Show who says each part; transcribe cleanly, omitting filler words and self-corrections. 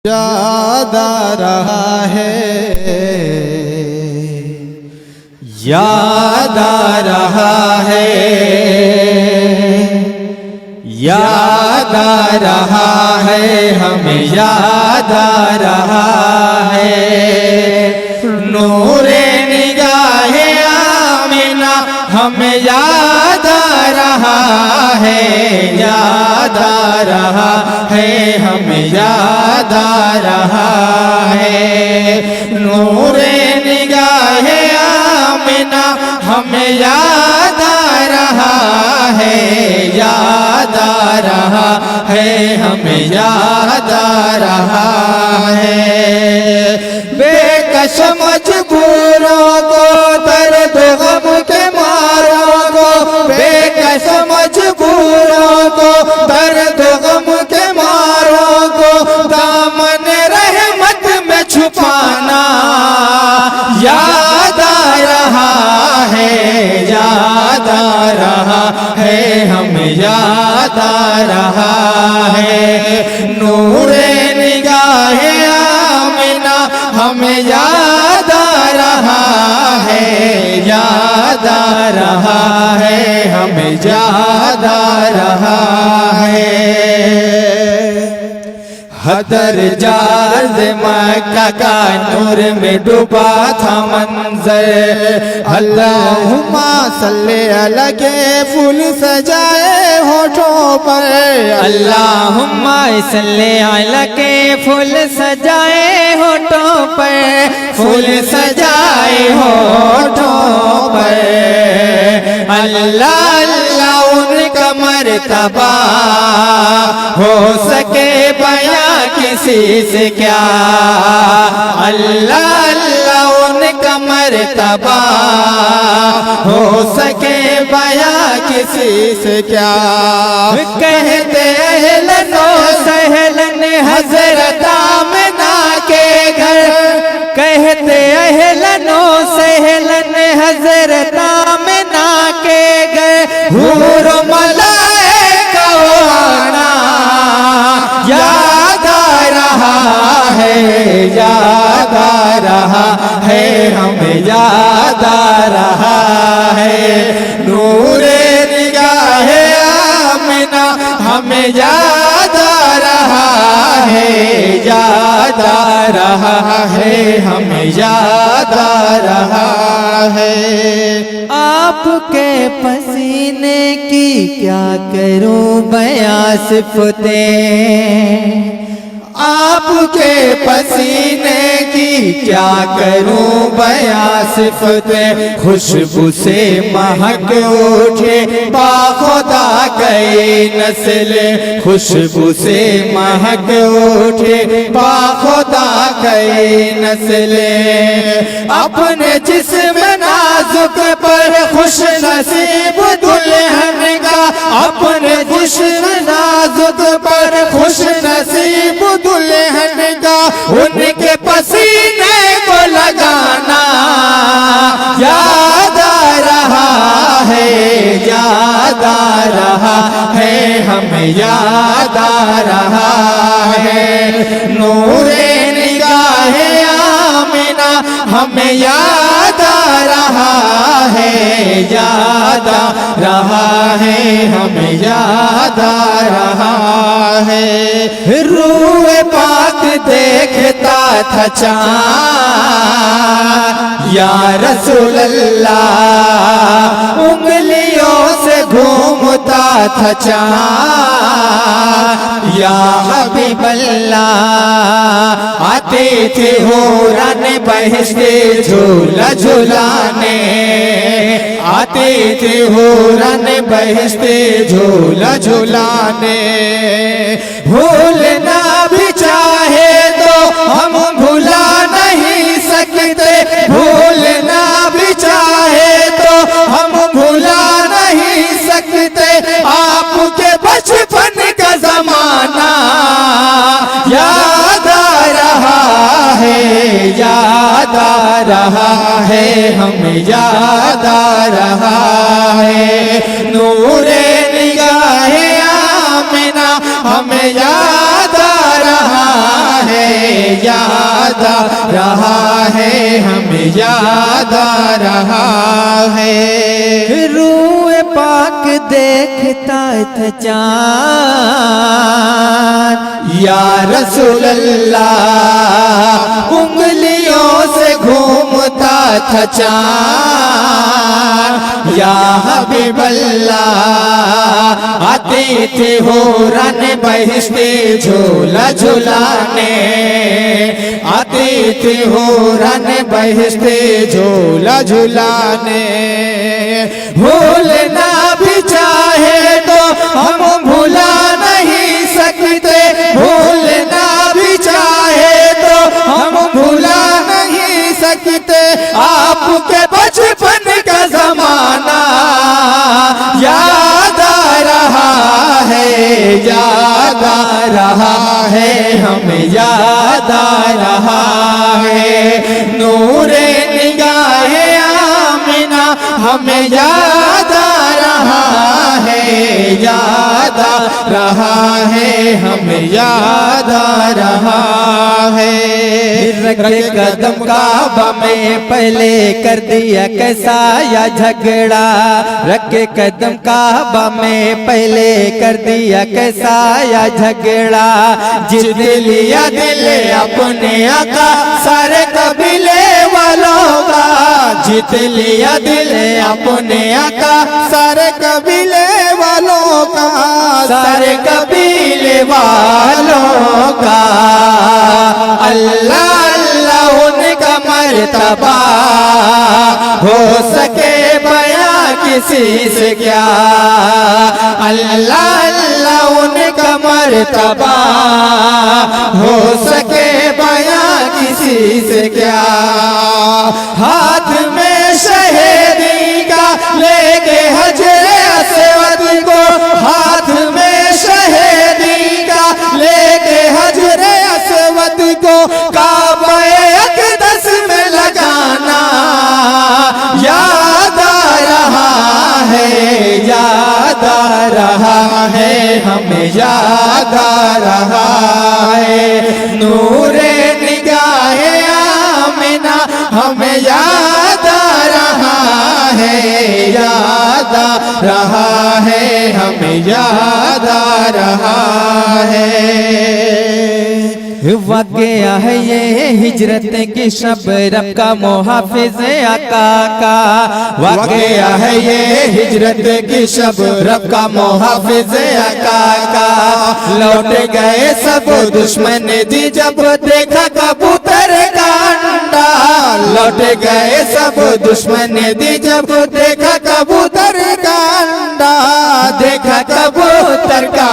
Speaker 1: याद आ रहा है, याद आ रहा है, याद आ रहा है, हमें याद आ रहा है। नूरे निगाहे आमिना हमें याद आ रहा है, याद आ रहा है, हमें याद आ रहा है। नूरे निगाहे आमिना हमें याद आ रहा है, याद आ रहा है, हमें याद आ रहा है। बेकस मजबूरों को दर्द गम के मारों को, बेकस मजबूरों को दर्द गम के मारों को दामन रहमत में छुपाना याद आ रहा है, याद आ रहा है, हमें याद आ रहा है। नूरे निगाहे आमिना हमें याद आ रहा है, याद आ रहा है, हमें याद आ रहा है। हदर जार्द मक्का का नूर में डूबा था मंजर, अल्लाहुम्मा सल्ले अला के फूल सजाए होठों पर,
Speaker 2: अल्लाहुम्मा सल्ले अला के फूल सजाए होठों पर,
Speaker 1: फूल सजाए होठों पर। अल्लाह अल्लाह उनका मर्तबा हो सके बयां किसी से क्या, अल्लाह अल्लाह उनका मर्तबा हो सके बयां किसी से क्या। कहते अहलन सहलन हजरत आमिना के घर, कहते अहलन सहलन हजरत आमिना के घर, हूर मलाइका आना याद आ रहा है, याद आ रहा है, हमें याद आ रहा है। नूरे निगाहे आमिना हमें याद आ रहा है, याद आ रहा है, हमें याद आ रहा है।
Speaker 2: आपके पसीने की क्या करूं बयां सिफ़तें,
Speaker 1: आपके पसीने की क्या करूं बयां सिफ़तें। खुशबू से महक उठे बाखुदा कई नस्लें, खुशबू से महक उठे बाखुदा कई नस्लें। अपने जिस्म नाजुक पर खुश नसीब दुल्हन का, अपने जिस्म नाजुक पर खुश नसीब दुल्हन का, उनके पसीने को लगाना याद आ रहा है, याद आ रहा है, हमें याद आ रहा है। नूरे निगाहे आमिना हमें याद आ रहा है, याद आ रहा है, हमें याद आ रहा है। रूह पाक देखता था चाँद या रसूल अल्लाह, उंगलियों से घूमता था चाँद या हबीब अल्लाह। आते थे हुरन बहिश्ते झूला झुलाने, आते थे हुरन बहिश्ते झूला झुलाने। भूलना भी चाहे तो हम भुला नहीं सकते, भूलना भी चाहे तो हम भुला नहीं सकते। आपके बचपन का जमाना याद आ रहा है, याद आ रहा है, हमें याद आ रहा है। नूरे निगाहे आमिना हमें याद आ रहा है, याद आ रहा है, हमें याद आ रहा है।
Speaker 2: रूए पाक देखता था चाँद,
Speaker 1: या रसूल अल्लाह उंगलियों से घूमता था चाँद, या हबीब अल्लाह आते थे हुरान बहिश्ते झूला झुलाने, आते थे हुरान बहिश्ते झूला झुलाने। भूलना भी चाहे तो हम भुला नहीं सकते, भूलना भी चाहे तो हम भुला नहीं सकते। आपके बचपन का जमाना याद आ रहा है, याद आ रहा है, हमें याद आ रहा है। नूरे निगाहे आमिना हमें याद आ रहा है, याद आ रहा है, हमें याद आ रहा है।
Speaker 2: रखे कदम काबा में पहले कर दिया कैसा या झगड़ा, रखे कदम काबा में पहले कर दिया कैसा या झगड़ा।
Speaker 1: जिद लिया दिल अपने आका सारे कबीले वालों का, जिद लिया दिल अपने आका सारे कबीले वालों का, सारे कबीले वालों का। अल्लाह अल्लाह उनका मर्तबा हो सके बयां किसी से क्या, अल्लाह अल्लाह उनका मर्तबा हो सके बयां किसी से क्या। हाथ में शहीदी का लेके हजरे अस्वद को, हाथ में शहीदी का लेके हजरे अस्वद को काबे अक़दस में लगाना याद आ रहा है, याद आ रहा है, हमें याद आ रहा है। नूरे निगाहे आमिना हमें याद आ रहा है, याद आ रहा है, हमें याद आ रहा है।
Speaker 2: वाक़या है ये हिजरत की शब रब का मुहाफिज आका का,
Speaker 1: वाक़या है ये हिजरत की शब रब का मुहाफिज आका का। लौट गए सब दुश्मन जी जब देखा कबूतर का अंडा, लौट गए सब दुश्मन जी जब देखा कबूतर का अंडा, देखा कबूतर का